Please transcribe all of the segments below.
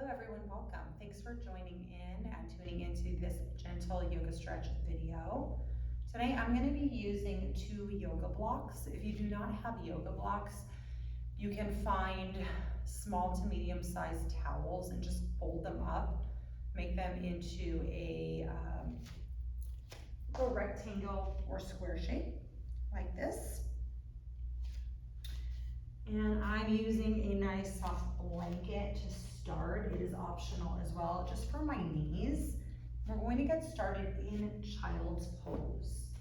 Hello everyone, welcome. Thanks for joining in and tuning into this gentle yoga stretch video. Today I'm going to be using 2 yoga blocks. If you do not have yoga blocks, you can find small to medium sized towels and just fold them up, make them into a rectangle or square shape like this. And I'm using a nice soft blanket to start. It is optional as well, just for my knees. We're going to get started in child's pose.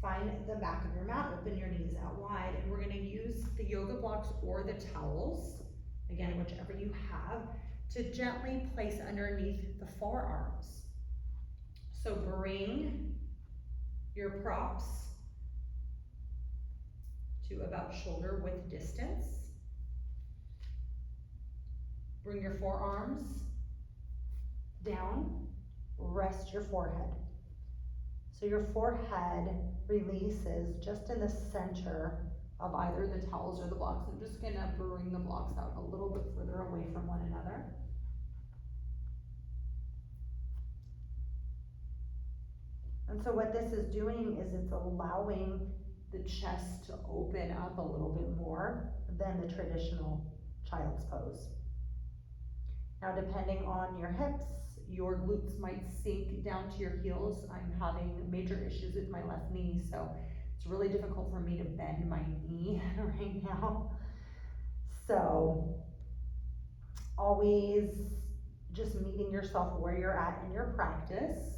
Find the back of your mat, open your knees out wide, and we're going to use the yoga blocks or the towels, again, whichever you have, to gently place underneath the forearms. So bring your props to about shoulder width distance. Bring your forearms down, rest your forehead. So your forehead releases just in the center of either the towels or the blocks. I'm just gonna bring the blocks out a little bit further away from one another. And so what this is doing is it's allowing the chest to open up a little bit more than the traditional child's pose. Now, depending on your hips, your glutes might sink down to your heels. I'm having major issues with my left knee, so it's really difficult for me to bend my knee right now. So always just meeting yourself where you're at in your practice.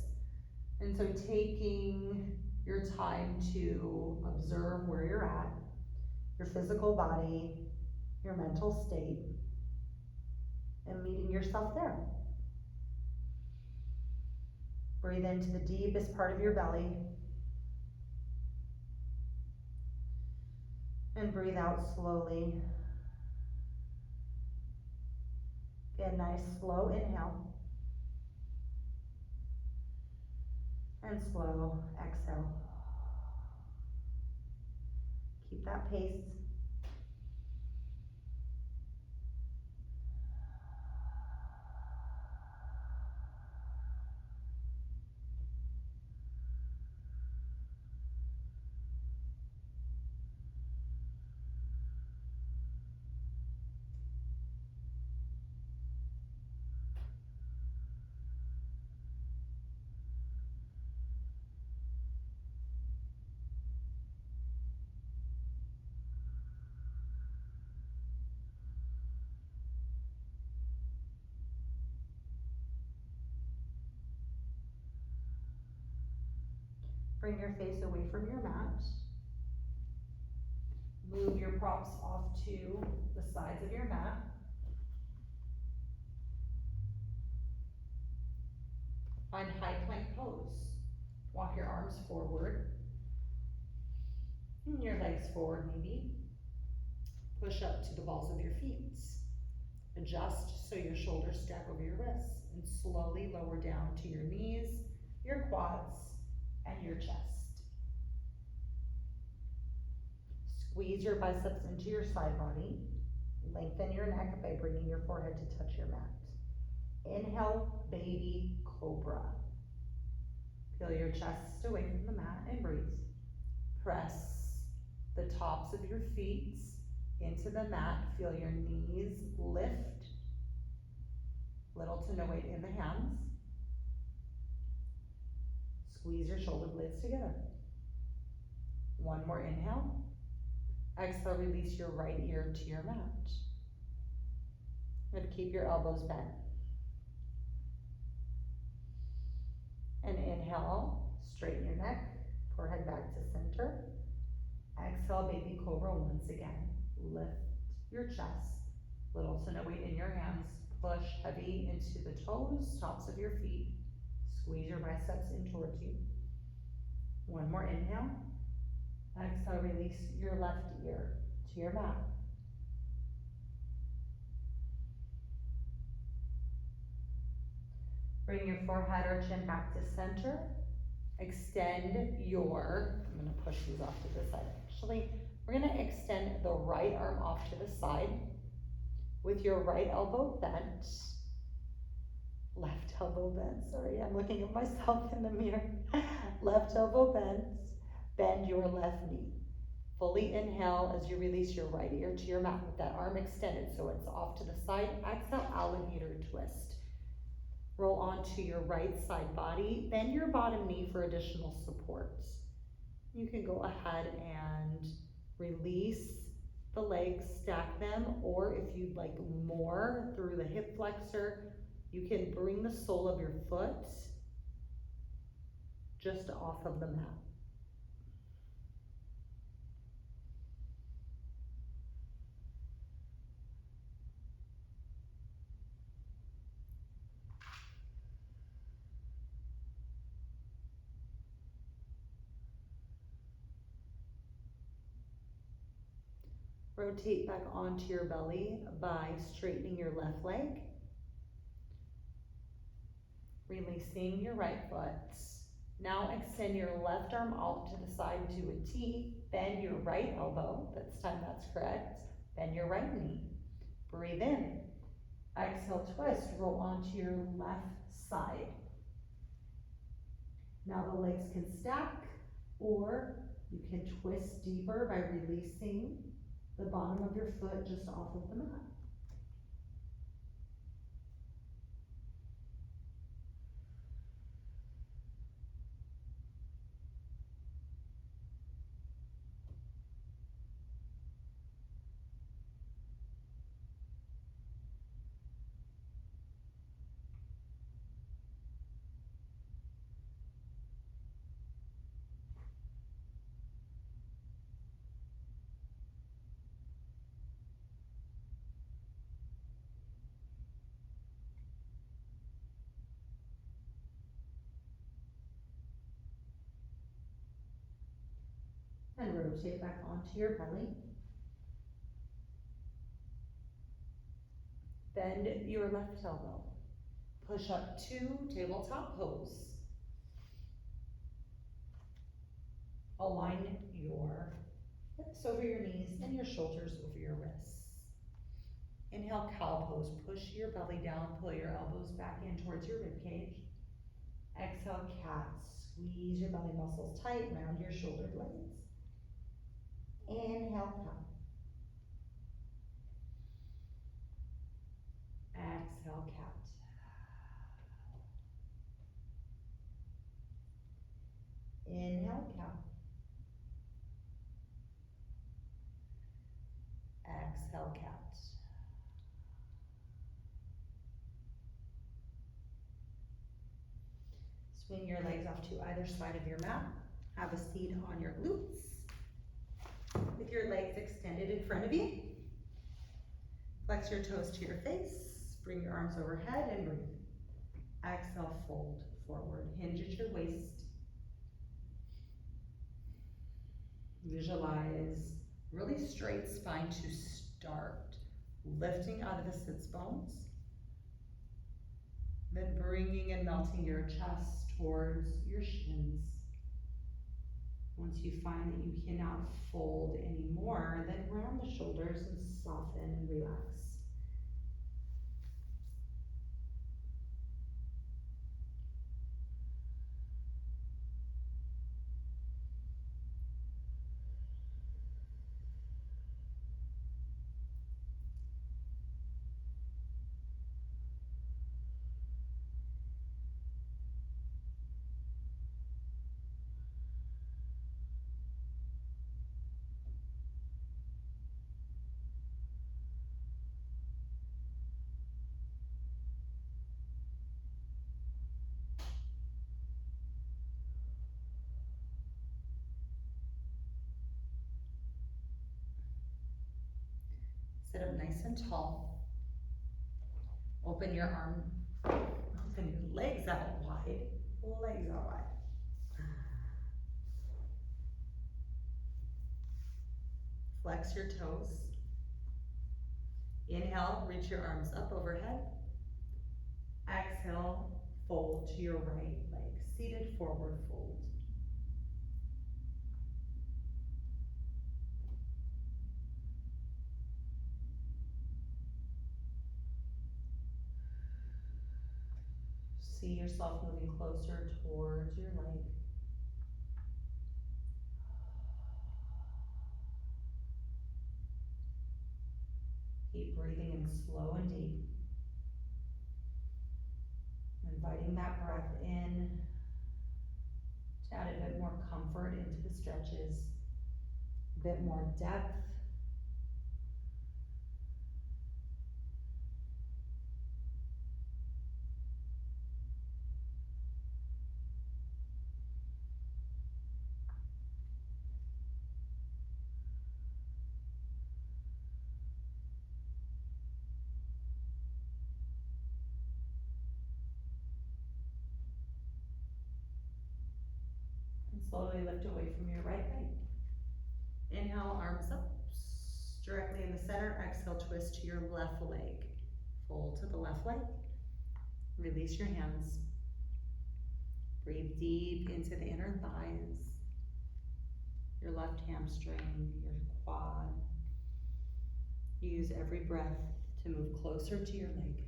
And so taking your time to observe where you're at, your physical body, your mental state, and meeting yourself there. Breathe into the deepest part of your belly. And breathe out slowly. Get a nice slow inhale. And slow exhale. Keep that pace. Bring your face away from your mat. Move your props off to the sides of your mat. Find high plank pose. Walk your arms forward. And your legs forward maybe. Push up to the balls of your feet. Adjust so your shoulders stack over your wrists. And slowly lower down to your knees, your quads, and your chest. Squeeze your biceps into your side body. Lengthen your neck by bringing your forehead to touch your mat. Inhale, baby cobra. Feel your chest away from the mat and breathe. Press the tops of your feet into the mat. Feel your knees lift. Little to no weight in the hands. Squeeze your shoulder blades together. One more inhale. Exhale, release your right ear to your mat. And keep your elbows bent. And inhale, straighten your neck, forehead back to center. Exhale, baby cobra once again. Lift your chest, little to no weight in your hands. Push heavy into the toes, tops of your feet. Squeeze your biceps in towards you. One more inhale. Exhale, release your left ear to your mat. Bring your forehead or chin back to center. Extend your, I'm gonna push these off to the side actually. We're gonna extend the right arm off to the side. With your right elbow bent, left elbow bent, sorry, I'm looking at myself in the mirror. Left elbow bent, bend your left knee. Fully inhale as you release your right ear to your mat with that arm extended so it's off to the side. Exhale, alligator twist. Roll onto your right side body. Bend your bottom knee for additional support. You can go ahead and release the legs, stack them, or if you'd like more through the hip flexor, you can bring the sole of your foot just off of the mat. Rotate back onto your belly by straightening your left leg, releasing your right foot. Now extend your left arm out to the side to a T, bend your right elbow, this time that's correct, bend your right knee, breathe in, exhale twist, roll onto your left side. Now the legs can stack, or you can twist deeper by releasing the bottom of your foot just off of the mat. And rotate back onto your belly. Bend your left elbow. Push up to tabletop pose. Align your hips over your knees and your shoulders over your wrists. Inhale, cow pose. Push your belly down, pull your elbows back in towards your rib cage. Exhale, cat. Squeeze your belly muscles tight, round your shoulder blades. Inhale, cow. Exhale, cat. Inhale, cow. Exhale, cat. Swing your legs off to either side of your mat. Have a seat on your glutes. With your legs extended in front of you. Flex your toes to your face. Bring your arms overhead and breathe. Exhale, fold forward. Hinge at your waist. Visualize really straight spine to start. Lifting out of the sits bones. Then bringing and melting your chest towards your shins. Once you find that you cannot fold anymore, then round the shoulders and soften and relax. Sit up nice and tall. Open your open your legs out wide. Legs out wide. Flex your toes. Inhale, reach your arms up overhead. Exhale, fold to your right leg. Seated forward fold. see yourself moving closer towards your leg. Keep breathing in slow and deep. Inviting that breath in to add a bit more comfort into the stretches, a bit more depth. And slowly lift away from your right leg. Inhale, arms up, directly in the center. Exhale, twist to your left leg. Fold to the left leg. Release your hands. Breathe deep into the inner thighs, your left hamstring, your quad. Use every breath to move closer to your leg.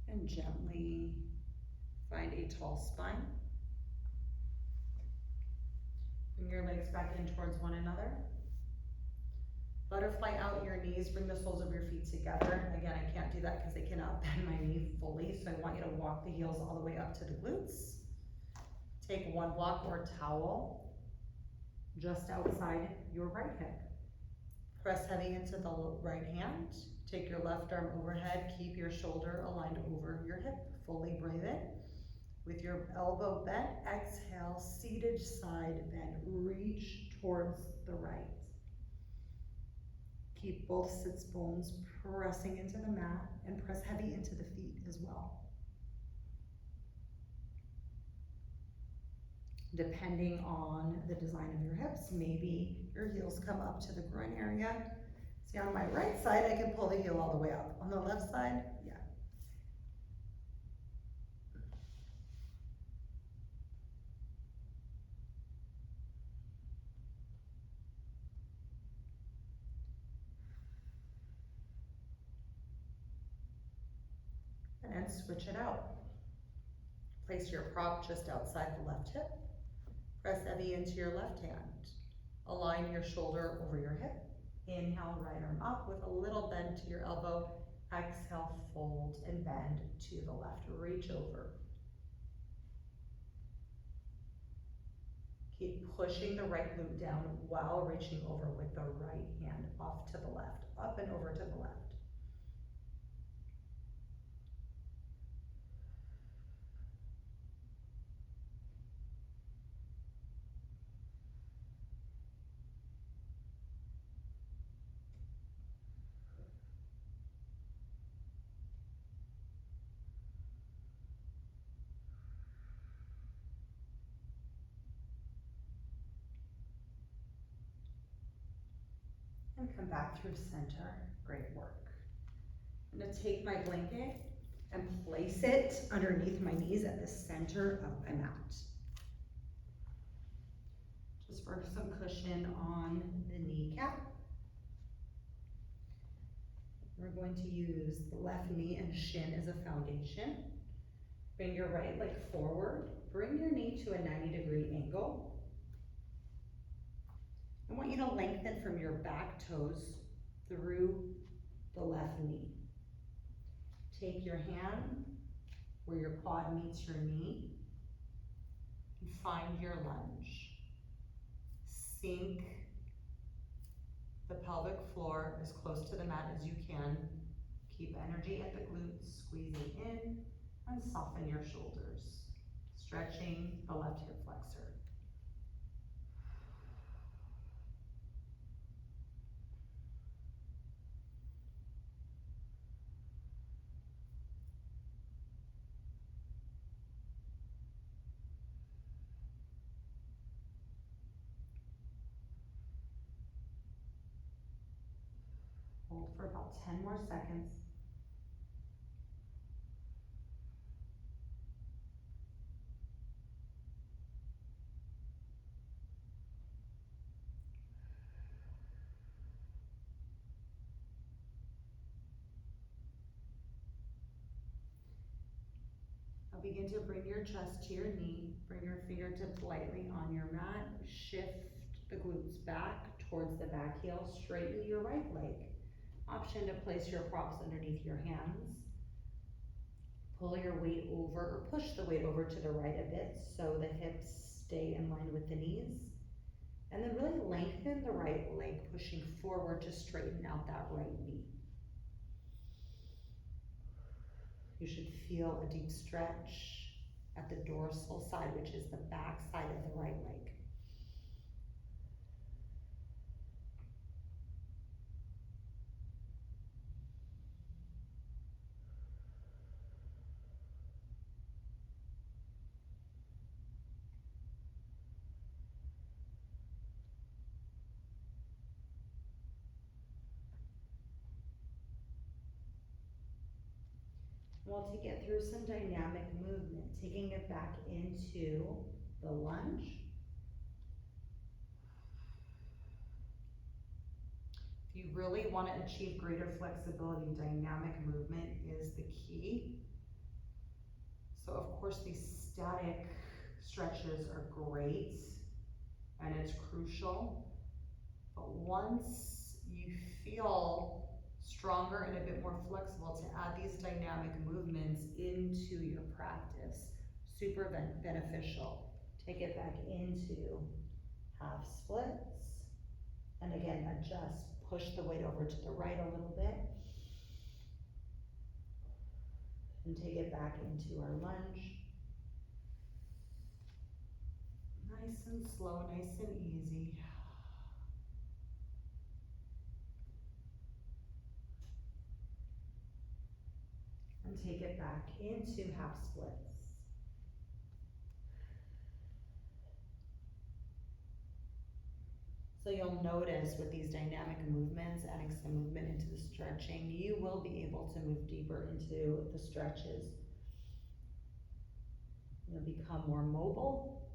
And gently find a tall spine. Bring your legs back in towards one another. Butterfly out your knees, bring the soles of your feet together. Again, I can't do that because I cannot bend my knee fully, so I want you to walk the heels all the way up to the glutes. Take one block or towel just outside your right hip. Press heavy into the right hand. Take your left arm overhead. Keep your shoulder aligned over your hip. Fully breathe in. With your elbow bent, exhale, seated side bend. Reach towards the right. Keep both sits bones pressing into the mat and press heavy into the feet as well. Depending on the design of your hips, maybe your heels come up to the groin area. See, on my right side, I can pull the heel all the way up. On the left side, yeah. And then switch it out. Place your prop just outside the left hip. Press heavy into your left hand. Align your shoulder over your hip. Inhale, right arm up with a little bend to your elbow. Exhale, fold and bend to the left. Reach over. Keep pushing the right glute down while reaching over with the right hand off to the left, up and over to the left. And come back through center. Great work. I'm going to take my blanket and place it underneath my knees at the center of my mat. Just for some cushion on the kneecap. We're going to use the left knee and shin as a foundation. Bring your right leg forward. Bring your knee to a 90-degree angle. I want you to lengthen from your back toes through the left knee. Take your hand where your quad meets your knee and find your lunge. Sink the pelvic floor as close to the mat as you can. Keep energy at the glutes, squeezing in, and soften your shoulders, stretching the left hip flexor. Hold for about 10 more seconds. Now begin to bring your chest to your knee. Bring your fingertips lightly on your mat. Shift the glutes back towards the back heel. Straighten your right leg. Option to place your props underneath your hands. Pull your weight over, or push the weight over to the right a bit so the hips stay in line with the knees. And then really lengthen the right leg, pushing forward to straighten out that right knee. You should feel a deep stretch at the dorsal side, which is the back side of the right leg. Well, to get through some dynamic movement, taking it back into the lunge. If you really want to achieve greater flexibility, dynamic movement is the key. So of course these static stretches are great and it's crucial, but once you feel stronger and a bit more flexible, to add these dynamic movements into your practice, super beneficial. Take it back into half splits, and again adjust, push the weight over to the right a little bit, and take it back into our lunge. Nice and slow, nice and easy. And take it back into half splits. So you'll notice with these dynamic movements, adding some movement into the stretching, you will be able to move deeper into the stretches. You'll become more mobile.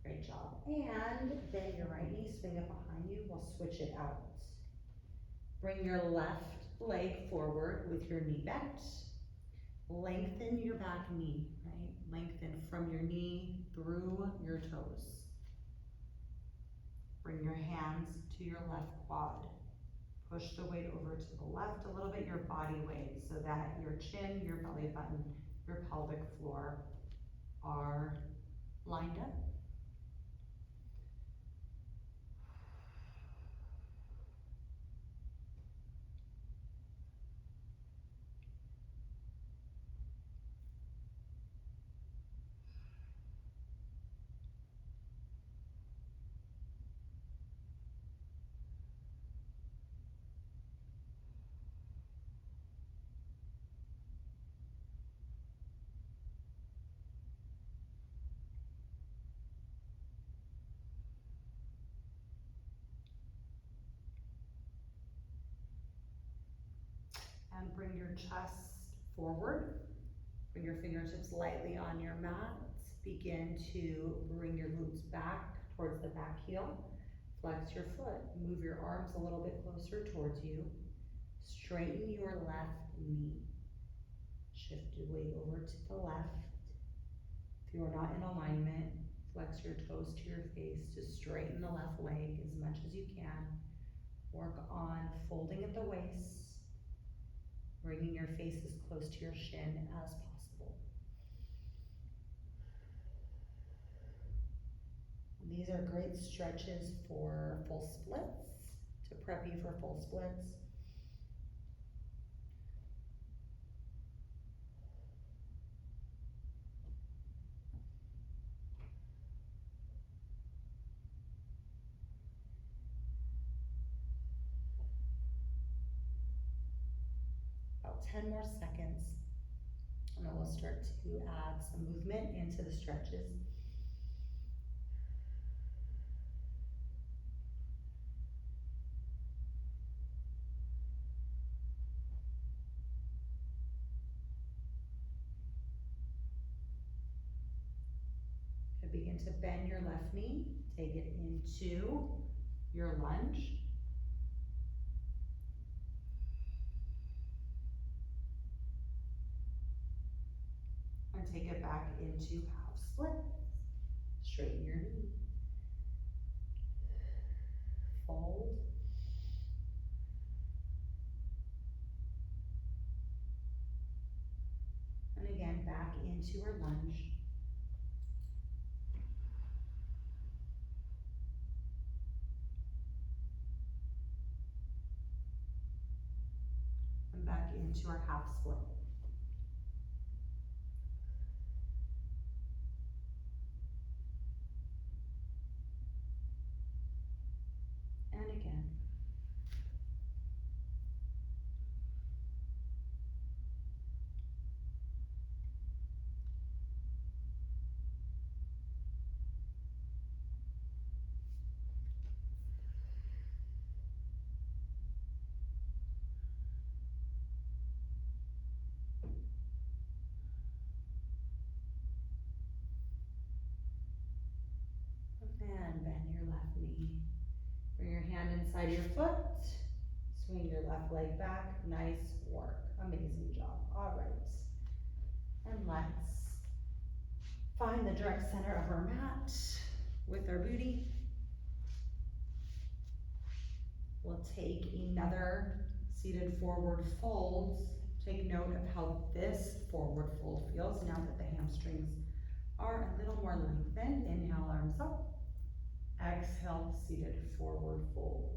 Great job. And bend your right knee, swing it behind you. We'll switch it out. Bring your left leg forward with your knee bent. Lengthen your back knee, right? Lengthen from your knee through your toes. Bring your hands to your left quad. Push the weight over to the left a little bit, your body weight, so that your chin, your belly button, your pelvic floor are lined up. And bring your chest forward. Bring your fingertips lightly on your mat. Begin to bring your glutes back towards the back heel. Flex your foot. Move your arms a little bit closer towards you. Straighten your left knee. Shift your weight over to the left. If you are not in alignment, flex your toes to your face to straighten the left leg as much as you can. Work on folding at the waist, bringing your face as close to your shin as possible. These are great stretches for full splits, to prep you for full splits. About 10 more seconds, and then we'll start to add some movement into the stretches. And begin to bend your left knee, take it into your lunge. And take it back into half split. Straighten your knee. Fold. And again, back into our lunge. And back into our half split. And again. And bend your left knee. Bring your hand inside your foot. Swing your left leg back. Nice work. Amazing job. All right. And let's find the direct center of our mat with our booty. We'll take another seated forward fold. Take note of how this forward fold feels now that the hamstrings are a little more lengthened. Inhale, arms up. Exhale, seated forward fold.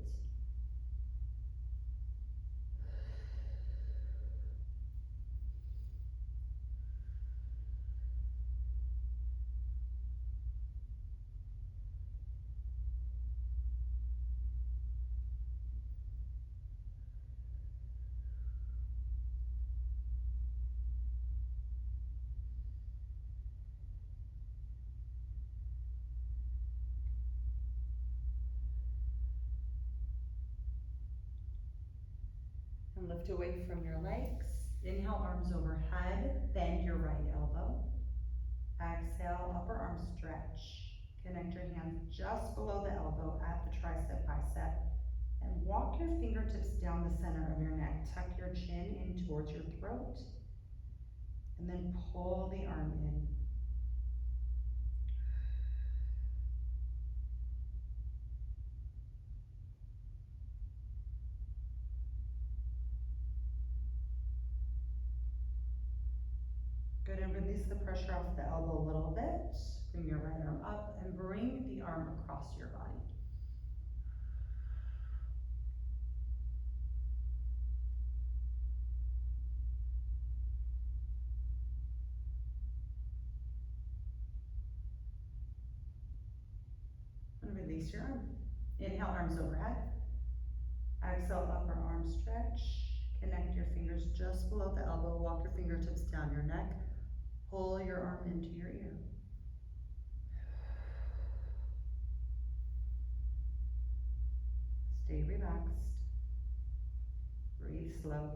And lift away from your legs. Inhale, arms overhead. Bend your right elbow. Exhale, upper arm stretch. Connect your hands just below the elbow at the tricep bicep. And walk your fingertips down the center of your neck. Tuck your chin in towards your throat. And then pull the arm in. Good, and release the pressure off the elbow a little bit. Bring your right arm up and bring the arm across your body. And release your arm. Inhale, arms overhead. Exhale, upper arm stretch. Connect your fingers just below the elbow. Walk your fingertips down your neck. Pull your arm into your ear. Stay relaxed. Breathe slow.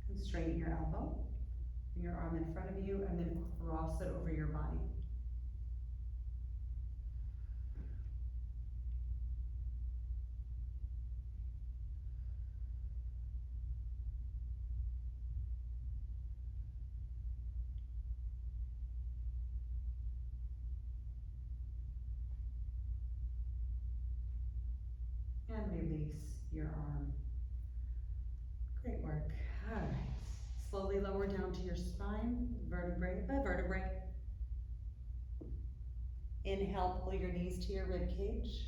And straighten your elbow. Bring your arm in front of you and then cross it over your body. And release. your arm. Great work. All right. Slowly lower down to your spine, vertebrae by vertebrae. Inhale, pull your knees to your rib cage.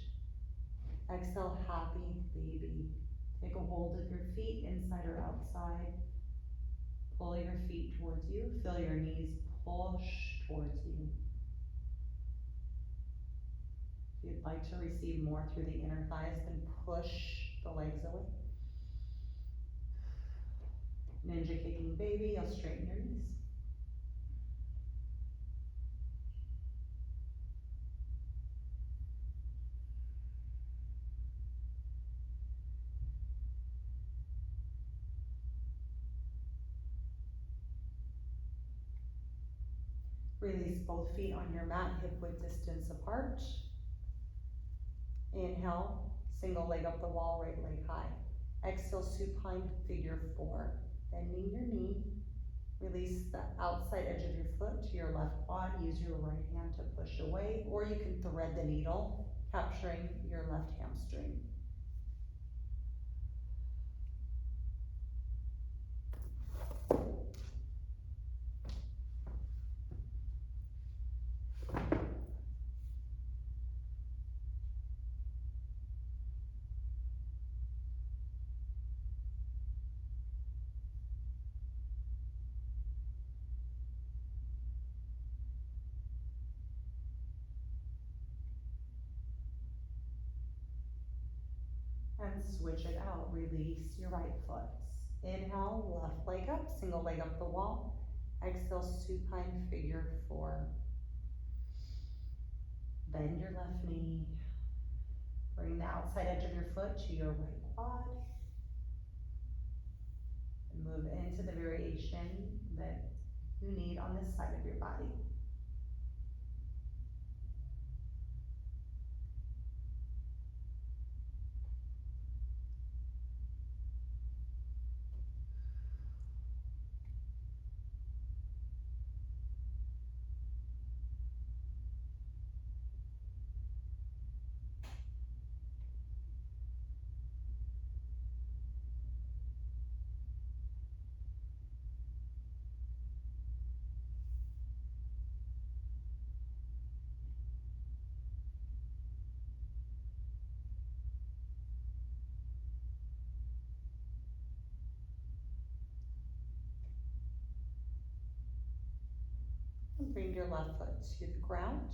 Exhale, happy baby. Take a hold of your feet inside or outside. Pull your feet towards you. Feel your knees push towards you. If you'd like to receive more through the inner thighs, then push the legs away. Ninja kicking baby, you'll straighten your knees. Release both feet on your mat, hip width distance apart. Inhale, single leg up the wall, right leg high. Exhale, supine figure four. Bending your knee. Release the outside edge of your foot to your left quad. Use your right hand to push away, or you can thread the needle, capturing your left hamstring. And switch it out. Release your right foot. Inhale, left leg up, single leg up the wall. Exhale, supine figure four. Bend your left knee. Bring the outside edge of your foot to your right quad. And move into the variation that you need on this side of your body. And bring your left foot to the ground.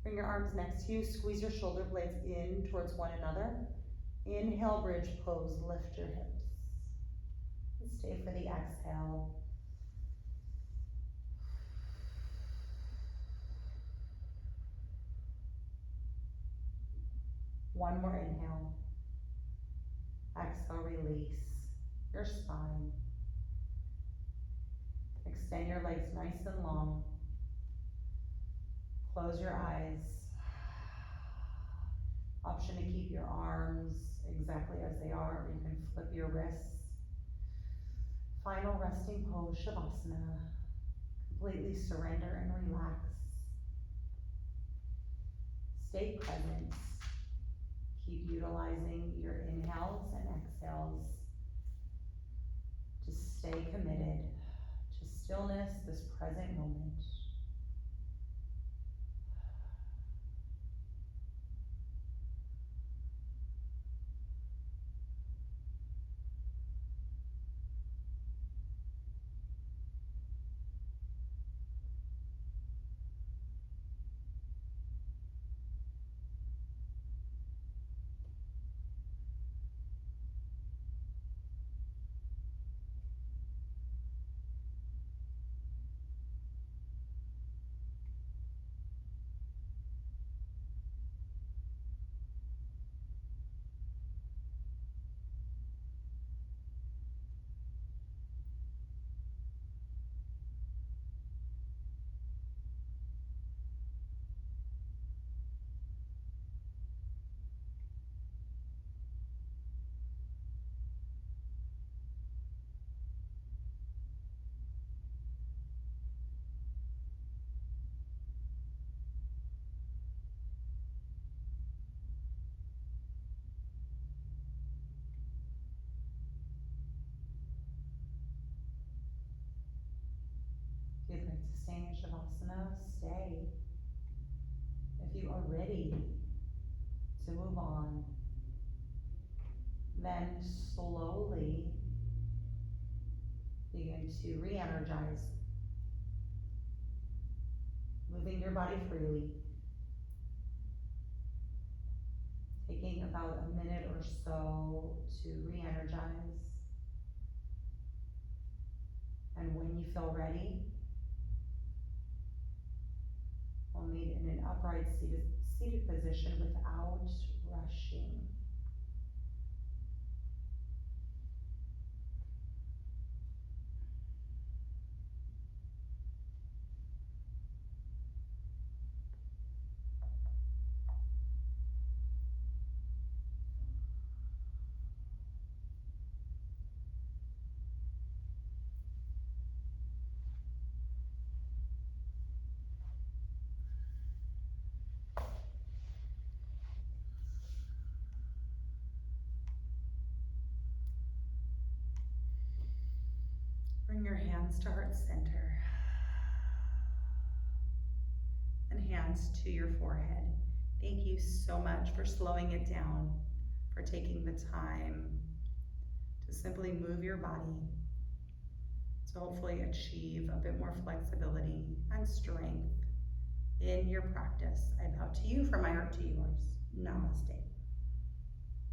Bring your arms next to you. Squeeze your shoulder blades in towards one another. Inhale, bridge pose. Lift your hips. And stay for the exhale. One more inhale. Exhale, release your spine. Extend your legs nice and long. Close your eyes. Option to keep your arms exactly as they are, or you can flip your wrists. Final resting pose, Shavasana. Completely surrender and relax. Stay present. Keep utilizing your inhales and exhales to stay committed to stillness, this present moment. Great to stay in Shavasana, stay. If you are ready to move on, then slowly begin to re-energize, moving your body freely, taking about a minute or so to re-energize. And when you feel ready, we'll meet in an upright seated position without rushing. Bring your hands to heart center and hands to your forehead. Thank you so much for slowing it down, for taking the time to simply move your body to hopefully achieve a bit more flexibility and strength in your practice. I bow to you from my heart to yours. Namaste.